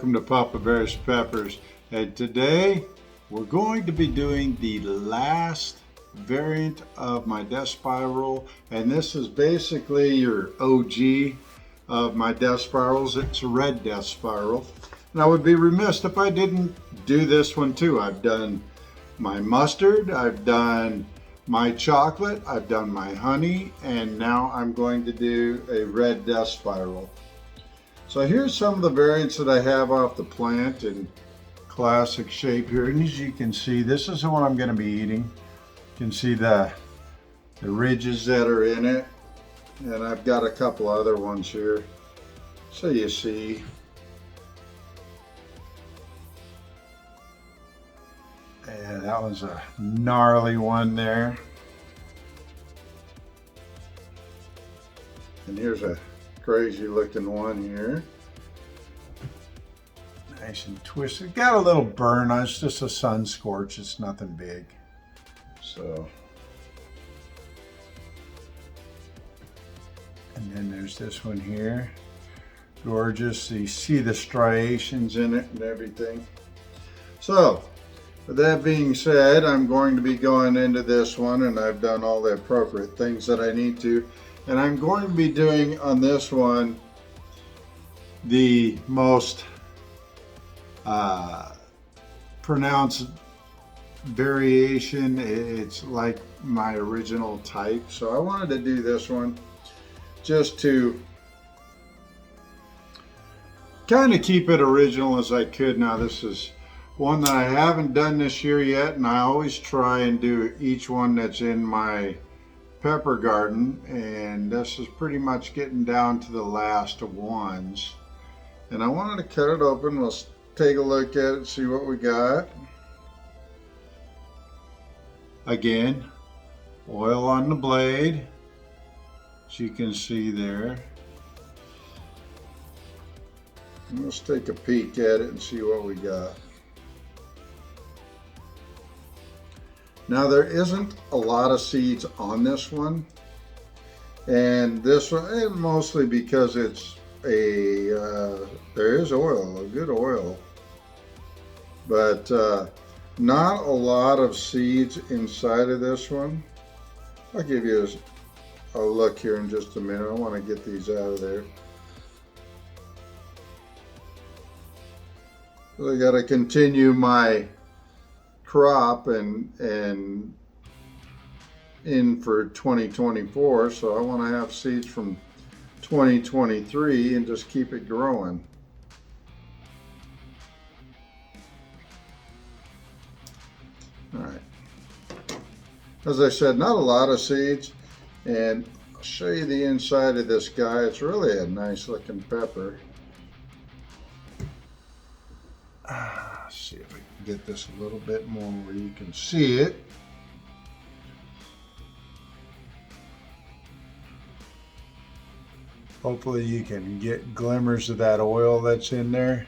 welcome to Papa Bear's Peppers. And today we're going to be doing the last variant of my death spiral, and this is basically your OG of my death spirals. It's a red death spiral, and I would be remiss if I didn't do this one too. I've done my mustard, I've done my chocolate, I've done my honey, and now I'm going to do a red death spiral. So here's some of the variants that I have off the plant in classic shape here. And as you can see, this is the one I'm going to be eating. You can see the ridges that are in it. And I've got a couple other ones here. So you see. And that was a gnarly one there. And here's a crazy looking one here. Nice and twisted. Got a little burn on it. It's just a sun scorch. It's nothing big. So. And then there's this one here. Gorgeous. You see the striations in it and everything. So, with that being said, I'm going to be going into this one, and I've done all the appropriate things that I need to. And I'm going to be doing on this one the most pronounced variation. It's like my original type. So I wanted to do this one just to kind of keep it original as I could. Now this is one that I haven't done this year yet, and I always try and do each one that's in my pepper garden, and this is pretty much getting down to the last ones. And I wanted to cut it open. Let's take a look at it, see what we got. Again, oil on the blade, as you can see there. And let's take a peek at it and see what we got. Now there isn't a lot of seeds on this one, and this one mostly because it's there is oil, a good oil, but not a lot of seeds inside of this one. I'll give you a look here in just a minute. I want to get these out of there. So I got to continue my crop and in for 2024, so I want to have seeds from 2023 and just keep it growing. All right, as I said, not a lot of seeds, and I'll show you the inside of this guy. It's really a nice looking pepper. Let's see if I can get this a little bit more where you can see it. Hopefully you can get glimmers of that oil that's in there.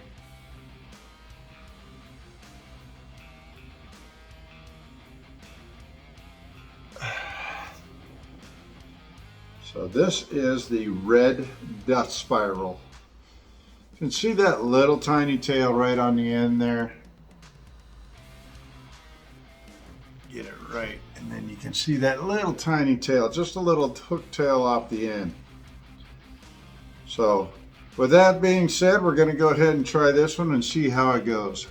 So this is the red death spiral. You can see that little tiny tail right on the end there. Get it right, and then you can see that little tiny tail, just a little hook tail off the end. So with that being said, we're going to go ahead and try this one and see how it goes.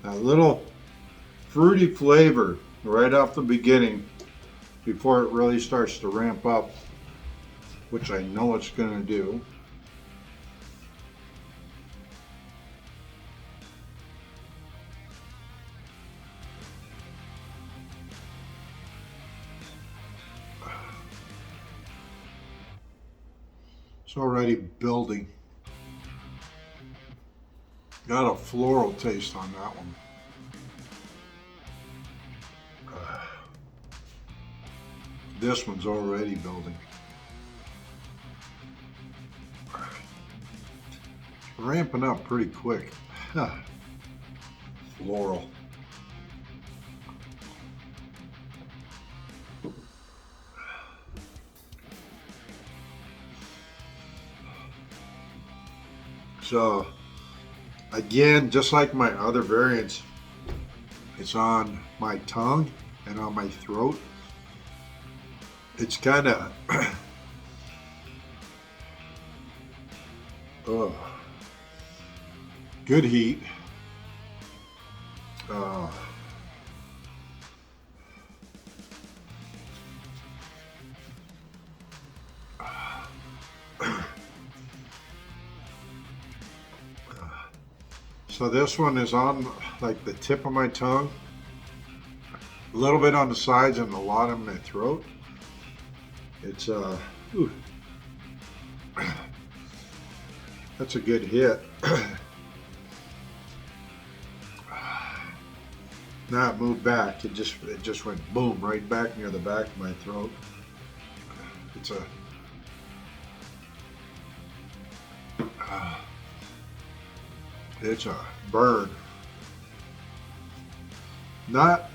A little fruity flavor right off the beginning before it really starts to ramp up, which I know it's going to do. It's already building. Got a floral taste on that one. This one's already building. Ramping up pretty quick. Floral. So again, just like my other variants, it's on my tongue and on my throat. It's kind of good heat. So this one is on like the tip of my tongue, a little bit on the sides and a lot in my throat. It's that's a good hit. Now it moved back. It just went boom right back near the back of my throat. It's a burn. Not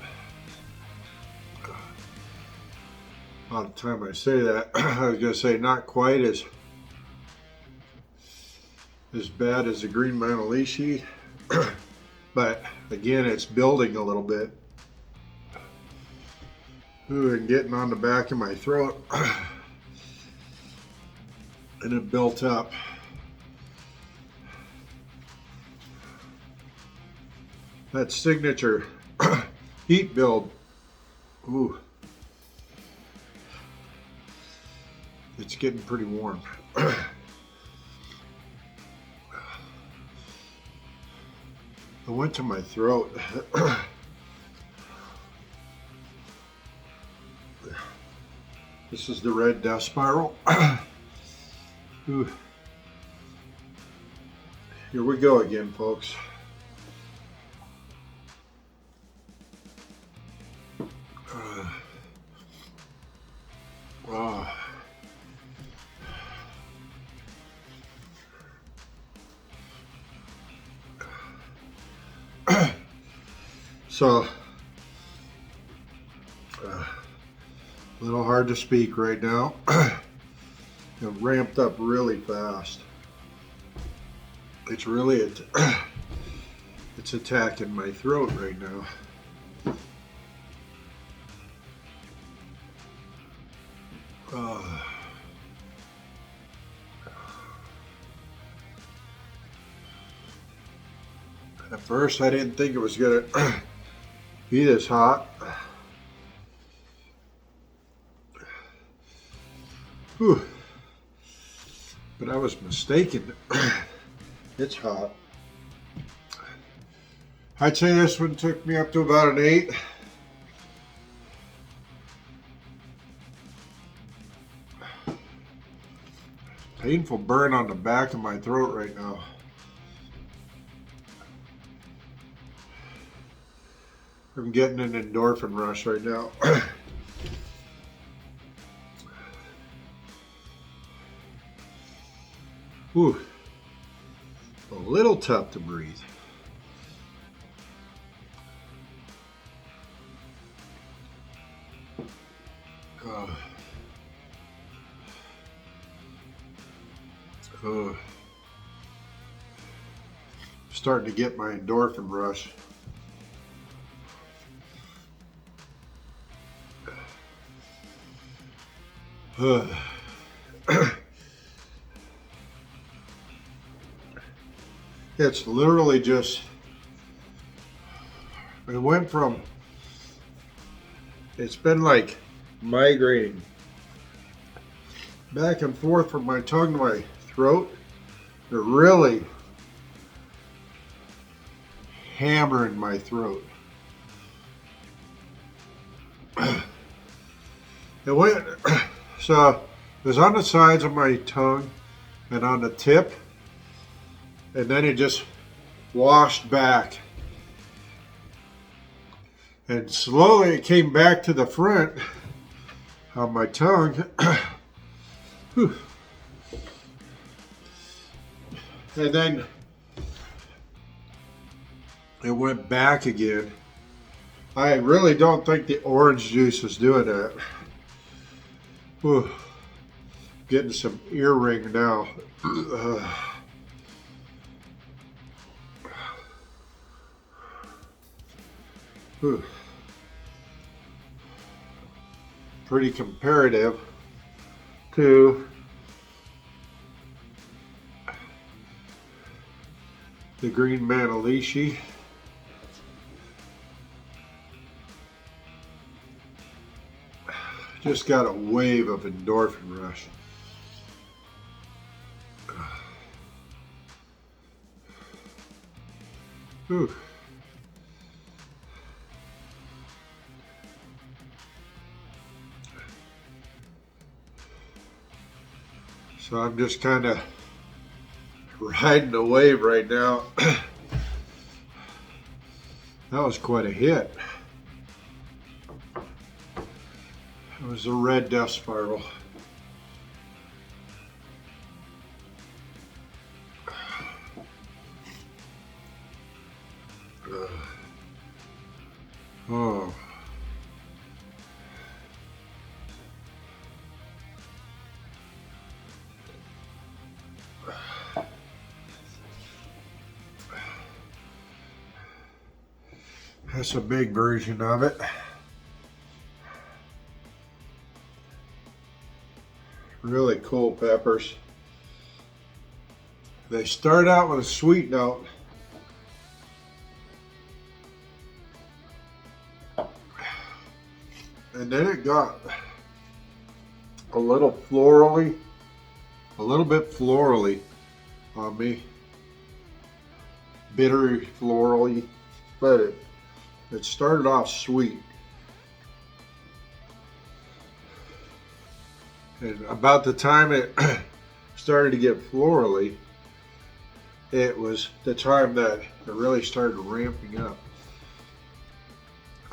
all the time I say that, I was gonna say not quite as bad as the green Manalishi, but again, it's building a little bit. Ooh, and getting on the back of my throat, and it built up. That signature heat build, ooh, it's getting pretty warm. I went to my throat. This is the red death spiral. Ooh. Here we go again, folks. So, a little hard to speak right now. It ramped up really fast. It's really, it's attacking my throat right now. At first, I didn't think it was gonna be this hot. Whew. But I was mistaken. It's hot. I'd say this one took me up to about an 8. Painful burn on the back of my throat right now. I'm getting an endorphin rush right now. Whew. A little tough to breathe. Starting to get my endorphin rush. It's literally just, it went from, it's been like migrating back and forth from my tongue to my throat. They're really hammering my throat. It went, so it was on the sides of my tongue and on the tip, and then it just washed back. And slowly it came back to the front on my tongue. And then it went back again. I really don't think the orange juice is doing that. Whew. Getting some ear ring now. Whew. Pretty comparative to the green manalishi. Just got a wave of endorphin rush. Whew. So I'm just kind of riding the wave right now. That was quite a hit. It was a red death spiral. Oh. That's a big version of it. Really cool peppers. They start out with a sweet note. And then it got a little florally, a little bit florally on me. Bittery florally, but it started off sweet. And about the time it started to get florally, it was the time that it really started ramping up.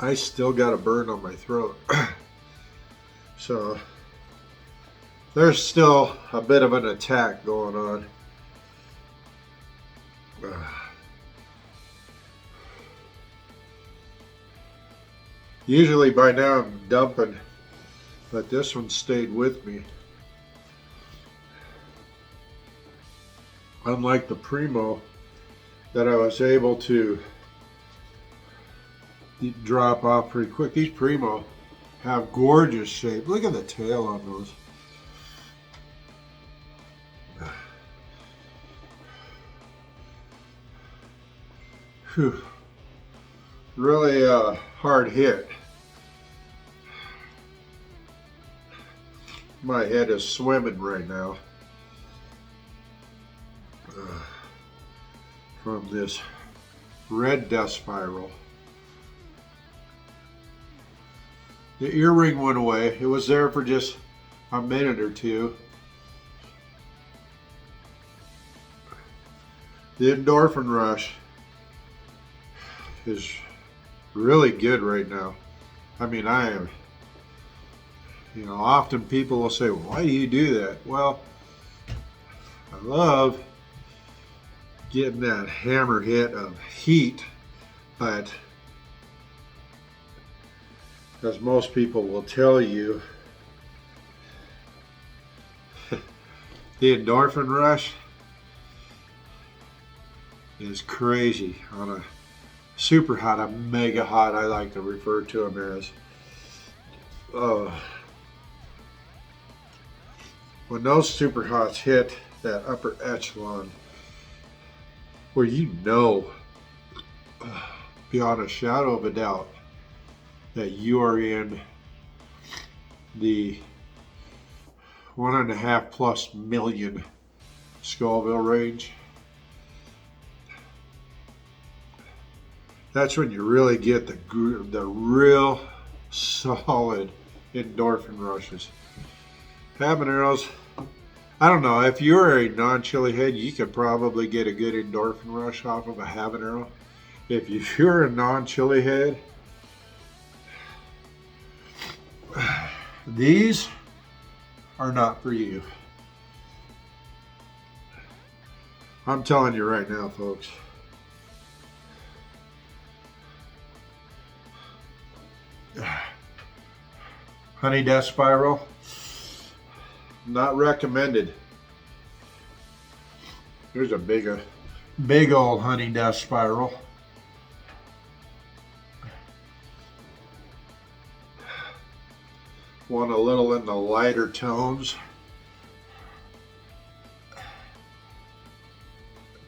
I still got a burn on my throat. So there's still a bit of an attack going on. Usually by now I'm dumping, but this one stayed with me. Unlike the Primo that I was able to drop off pretty quick. These Primo have gorgeous shape. Look at the tail on those. Whew. Really hard hit. My head is swimming right now from this red death spiral. The earring went away. It was there for just a minute or two. The endorphin rush is really good right now. I mean, I am, often people will say, well, why do you do that? Well, I love getting that hammer hit of heat, but as most people will tell you, the endorphin rush is crazy on a super hot, a mega hot, I like to refer to them as. When those super hots hit that upper echelon, where beyond a shadow of a doubt that you are in the 1.5+ million Scoville range, that's when you really get the real solid endorphin rushes. Habaneros, I don't know, if you're a non-chili head, you could probably get a good endorphin rush off of a habanero. If you're a non-chili head, these are not for you. I'm telling you right now, folks. Honey death spiral, not recommended. Here's a big old honey death spiral. going a little in the lighter tones.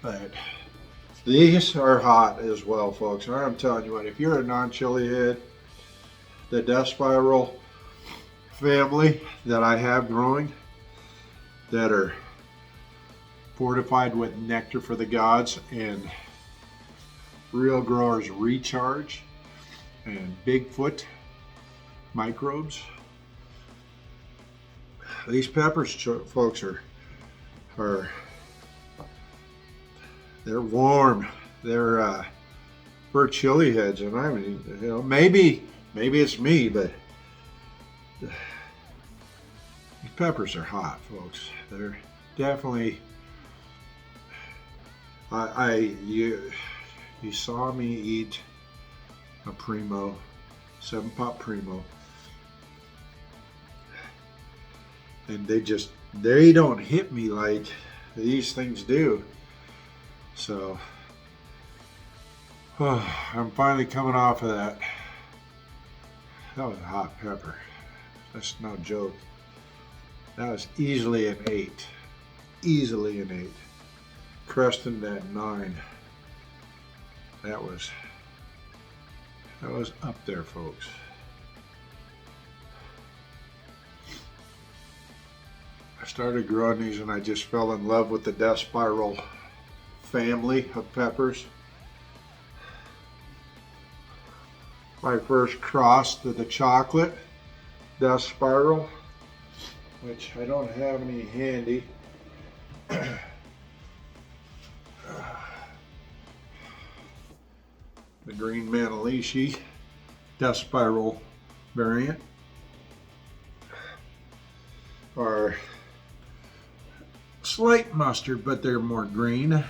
But these are hot as well, folks. And I'm telling you what, if you're a non-chili head, the Death Spiral family that I have growing that are fortified with Nectar for the Gods and Real Growers Recharge and Bigfoot microbes. These peppers, folks, are they're warm. They're for chili heads, and I mean, you know, maybe it's me, but these peppers are hot, folks. They're definitely. You saw me eat a Primo, 7-pot Primo, and they don't hit me like these things do. So I'm finally coming off of that. That was a hot pepper. That's no joke. That was easily an 8. Easily an 8. Cresting that 9. That was up there, folks. I started growing these and I just fell in love with the Death Spiral family of peppers. My first cross to the chocolate Death Spiral, which I don't have any handy. The green Manalishi Death Spiral variant are slight mustard, but they're more green.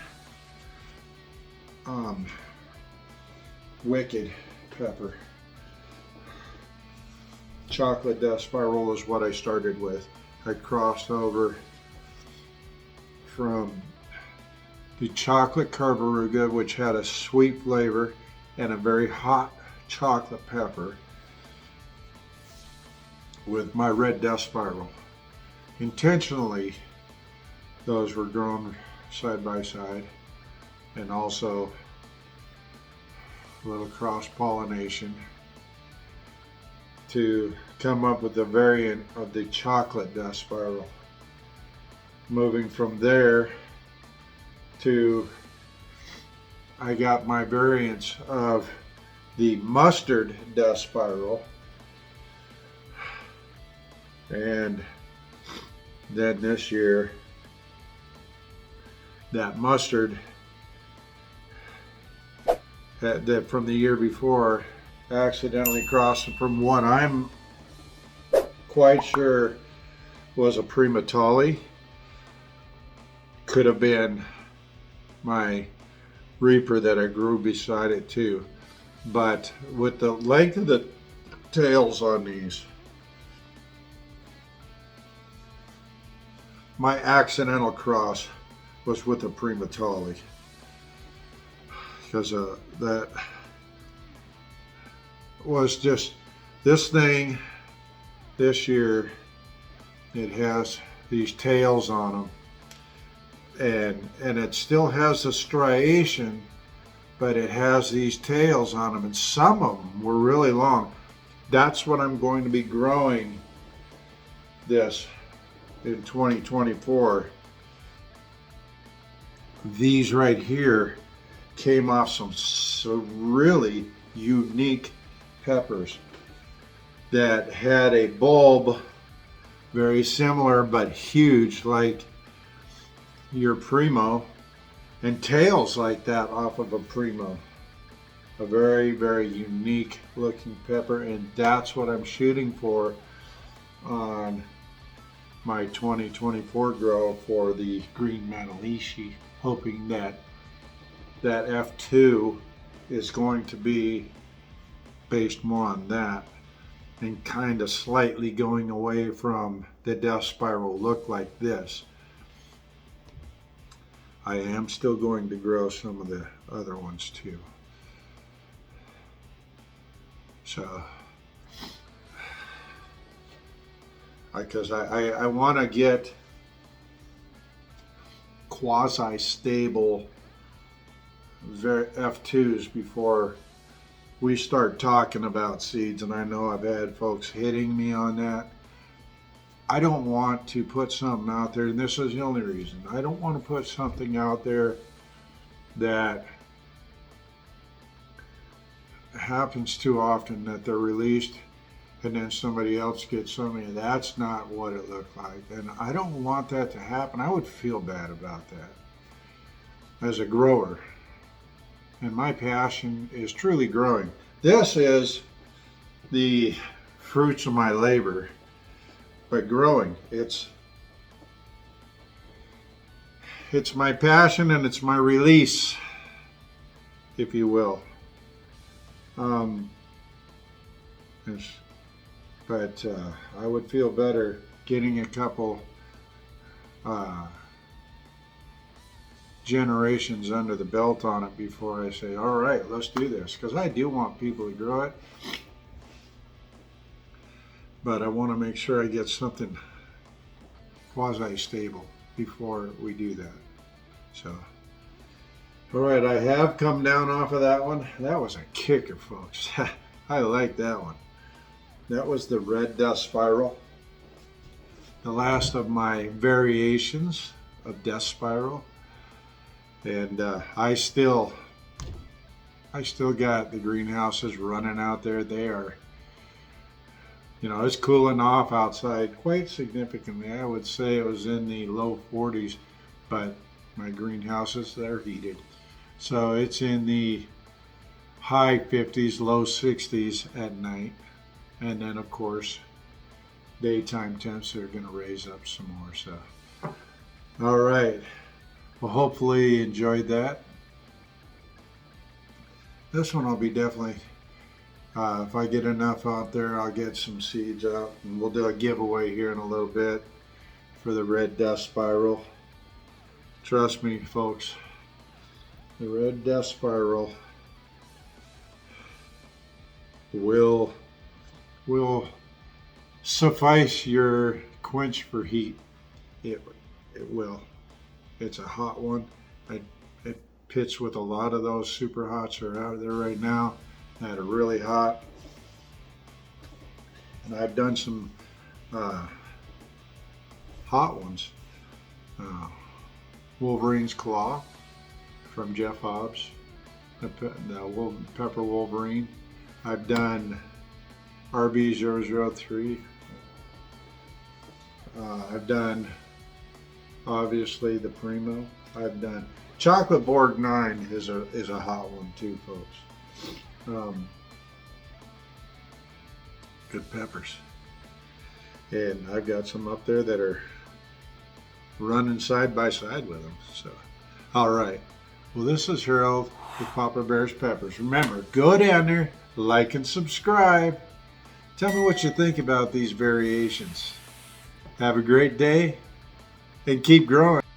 Wicked pepper. Chocolate Death Spiral is what I started with. I crossed over from the chocolate carboruga, which had a sweet flavor and a very hot chocolate pepper, with my red Death Spiral. Intentionally, those were grown side by side, and also a little cross-pollination to come up with a variant of the chocolate Death Spiral. Moving from there to, I got my variants of the mustard Death Spiral, and then this year that mustard that from the year before accidentally crossed from one I'm quite sure was a Primatali. Could have been my Reaper that I grew beside it too. But with the length of the tails on these, my accidental cross was with a Primatali. Because that was just, this thing this year, it has these tails on them, and it still has a striation, but it has these tails on them, and some of them were really long. That's what I'm going to be growing this in 2024. These right here came off some really unique peppers that had a bulb very similar but huge like your Primo, and tails like that off of a Primo. A very, very unique looking pepper, and that's what I'm shooting for on my 2024 grow for the green Manalishi, hoping that that F2 is going to be based more on that and kind of slightly going away from the Death Spiral look like this. I am still going to grow some of the other ones too. So because I want to get quasi-stable F2s before we start talking about seeds. And I know I've had folks hitting me on that. I don't want to put something out there, and this is the only reason. I don't want to put something out there that happens too often, that they're released and then somebody else gets something. That's not what it looked like. And I don't want that to happen. I would feel bad about that as a grower. And my passion is truly growing. This is the fruits of my labor. But growing, it's my passion and it's my release, if you will. But I would feel better getting a couple generations under the belt on it before I say, all right, let's do this. Because I do want people to grow it. But I want to make sure I get something quasi-stable before we do that. So, all right, I have come down off of that one. That was a kicker, folks. I like that one. That was the red dust spiral. The last of my variations of dust spiral. And I still got the greenhouses running out there. They are, you know, it's cooling off outside quite significantly. I would say it was in the low 40s, but my greenhouses, they're heated. So it's in the high 50s, low 60s at night. And then, of course, daytime temps are going to raise up some more. So, all right. Well, hopefully you enjoyed that. This one will be definitely, if I get enough out there, I'll get some seeds out. And we'll do a giveaway here in a little bit for the red dust spiral. Trust me, folks, the red dust spiral will suffice your quench for heat. It will. It's a hot one. It pits with a lot of those super hots that are out there right now that are really hot. And I've done some hot ones. Wolverine's Claw from Jeff Hobbs, the Pepper Wolverine. I've done RB003. I've done, obviously, the Primo. I've done Chocolate Borg 9 is a hot one too, folks. Good peppers. And I've got some up there that are running side by side with them. So, all right. Well, this is Harold with Papa Bear's Peppers. Remember, go down there, like and subscribe. Tell me what you think about these variations. Have a great day and keep growing.